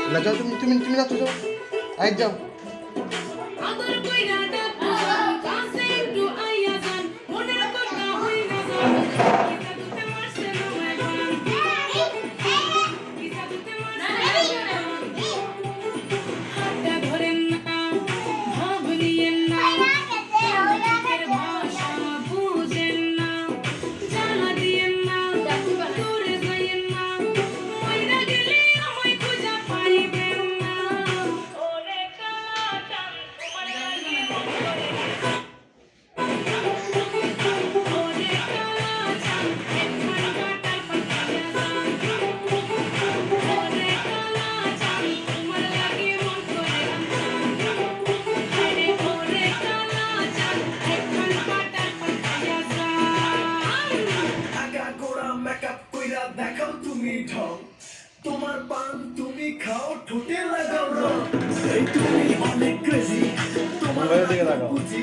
না যাও তুমি তুমি তুমি নাচো যাও আই যাও দেখাও তুমি ঢং তোমার পান তুমি খাও ঠোঁটে লাগাও রং এই তুমি অনেক ক্রেজি তোমার বুঝি